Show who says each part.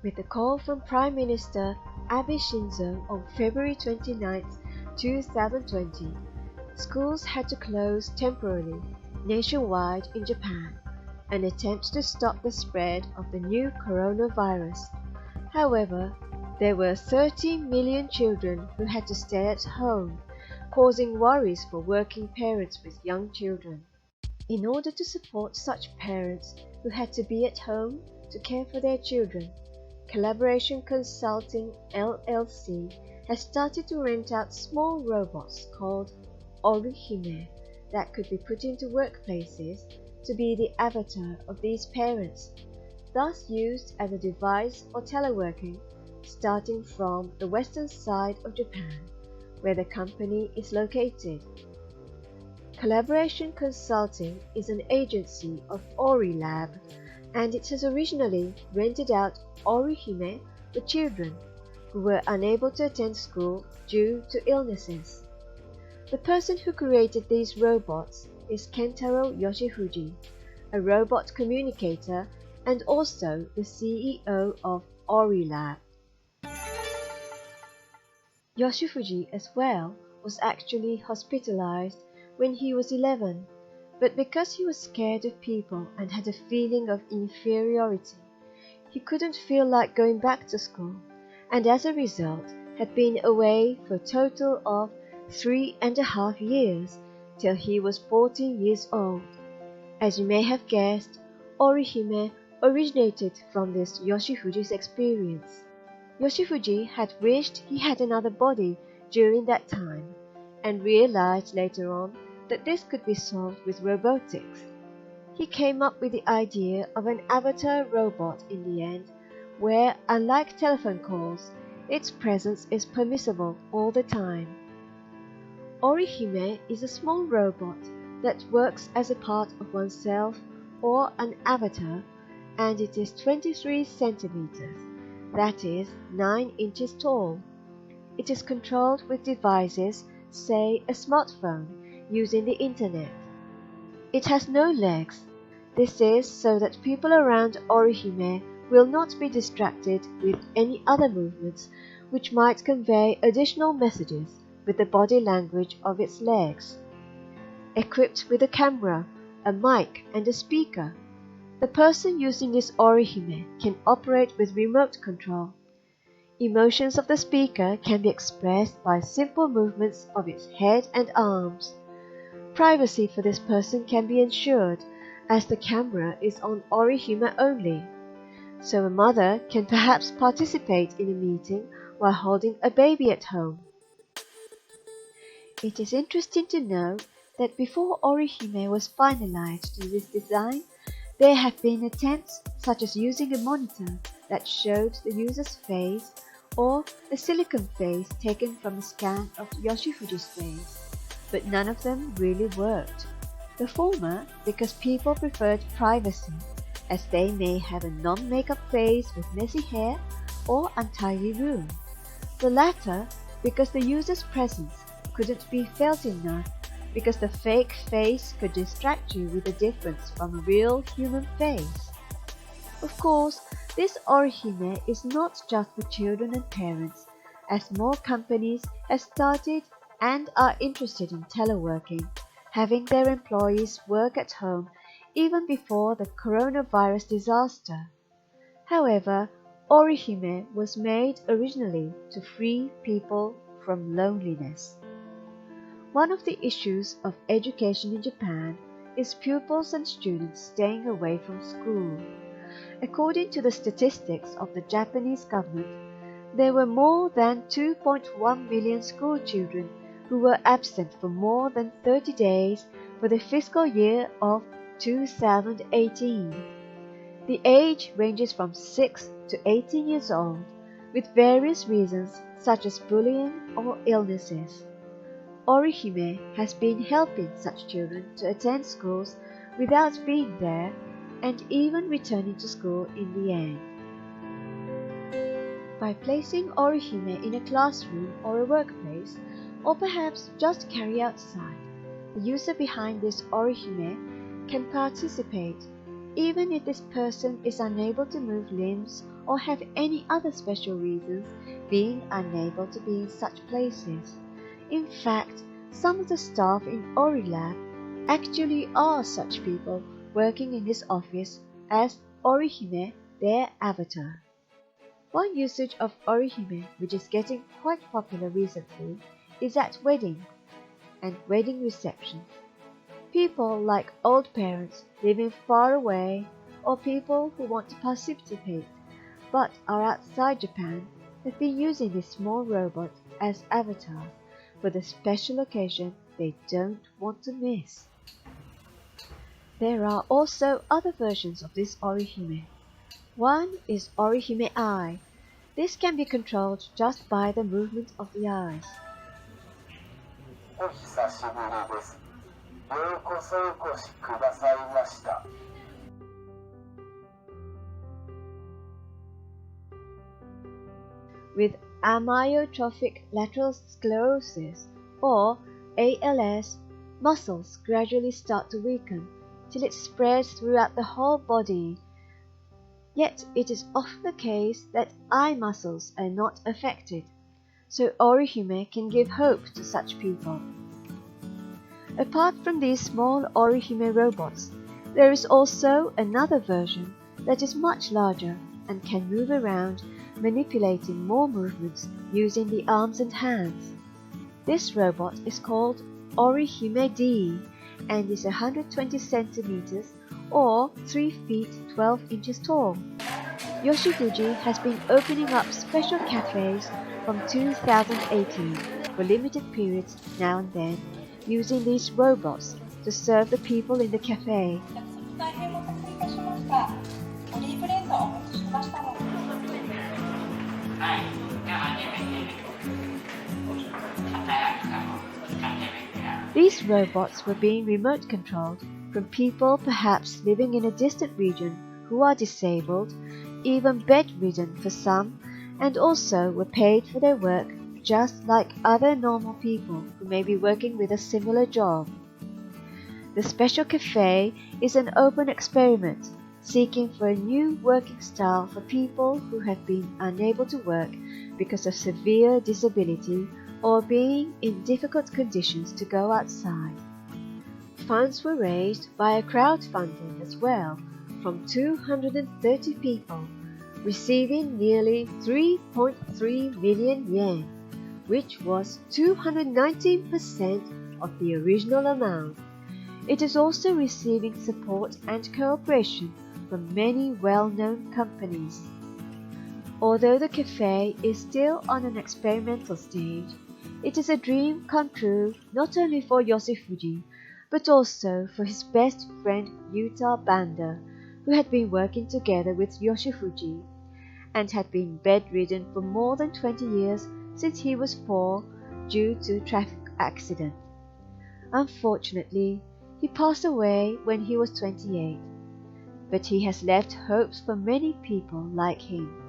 Speaker 1: With a call from Prime Minister Abe Shinzo on February 29, 2020, schools had to close temporarily nationwide in Japan, an attempt to stop the spread of the new coronavirus. However, there were 30 million children who had to stay at home, causing worries for working parents with young children. In order to support such parents who had to be at home to care for their children, Collaboration Consulting LLC has started to rent out small robots called OriHime that could be put into workplaces to be the avatar of these parents, thus used as a device for teleworking starting from the western side of Japan, where the company is located. Collaboration Consulting is an agency of Ory Lab, and it has originally rented out OriHime for children who were unable to attend school due to illnesses. The person who created these robots is Kentaro Yoshifuji, a robot communicator and also the CEO of Ory Lab. Yoshifuji as well was actually hospitalized when he was 11, but because he was scared of people and had a feeling of inferiority, he couldn't feel like going back to school, and as a result had been away for a total of 3.5 years till he was 14 years old. As you may have guessed, OriHime originated from this Yoshifuji's experience. Yoshifuji had wished he had another body during that time, and realized later on that this could be solved with robotics. He came up with the idea of an avatar robot in the end, where, unlike telephone calls, its presence is permissible all the time. OriHime is a small robot that works as a part of oneself or an avatar, and it is 23 centimeters, that is 9 inches tall. It is controlled with devices, say a smartphone, using the internet. It has no legs. This is so that people around OriHime will not be distracted with any other movements which might convey additional messages with the body language of its legs. Equipped with a camera, a mic and a speaker, the person using this OriHime can operate with remote control. Emotions of the speaker can be expressed by simple movements of its head and arms. Privacy for this person can be ensured, as the camera is on OriHime only, so a mother can perhaps participate in a meeting while holding a baby at home. It is interesting to know that before OriHime was finalized in this design, there have been attempts such as using a monitor that showed the user's face or a silicon face taken from a scan of Yoshifuji's face, but none of them really worked. The former because people preferred privacy, as they may have a non-makeup face with messy hair or untidy room. The latter because the user's presence couldn't be felt enough, because the fake face could distract you with the difference from a real human face. Of course, this OriHime is not just for children and parents, as more companies have started and are interested in teleworking, having their employees work at home even before the coronavirus disaster. However, OriHime was made originally to free people from loneliness. One of the issues of education in Japan is pupils and students staying away from school. According to the statistics of the Japanese government, there were more than 2.1 million school children who were absent for more than 30 days for the fiscal year of 2018. The age ranges from 6 to 18 years old, with various reasons such as bullying or illnesses. OriHime has been helping such children to attend schools without being there and even returning to school in the end. By placing OriHime in a classroom or a workplace, or perhaps just carry outside, the user behind this OriHime can participate even if this person is unable to move limbs or have any other special reasons being unable to be in such places. In fact, some of the staff in Ory Lab actually are such people working in this office as OriHime, their avatar. One usage of OriHime, which is getting quite popular recently, is at weddings and wedding receptions. People like old parents living far away or people who want to participate but are outside Japan have been using this small robot as avatars for the special occasion they don't want to miss. There are also other versions of this OriHime. One is OriHime Eye. This can be controlled just by the movement of the eyes. With amyotrophic lateral sclerosis, or ALS, muscles gradually start to weaken till it spreads throughout the whole body. Yet it is often the case that eye muscles are not affected, so OriHime can give hope to such people. Apart from these small OriHime robots, there is also another version that is much larger and can move around, manipulating more movements using the arms and hands. This robot is called OriHime D and is 120 centimeters or 3 feet 12 inches tall. Yoshifuji has been opening up special cafes from 2018 for limited periods now and then, using these robots to serve the people in the cafe. These robots were being remote controlled from people perhaps living in a distant region who are disabled, even bedridden for some, and also were paid for their work just like other normal people who may be working with a similar job. The special cafe is an open experiment seeking for a new working style for people who have been unable to work because of severe disability or being in difficult conditions to go outside. Funds were raised via crowdfunding as well from 230 people, receiving nearly 3.3 million yen, which was 219% of the original amount. It is also receiving support and cooperation from many well-known companies. Although the cafe is still on an experimental stage, it is a dream come true not only for Yoshifuji, but also for his best friend Yuta Banda, who had been working together with Yoshifuji and had been bedridden for more than 20 years since he was 4 due to traffic accident. Unfortunately, he passed away when he was 28, but he has left hopes for many people like him.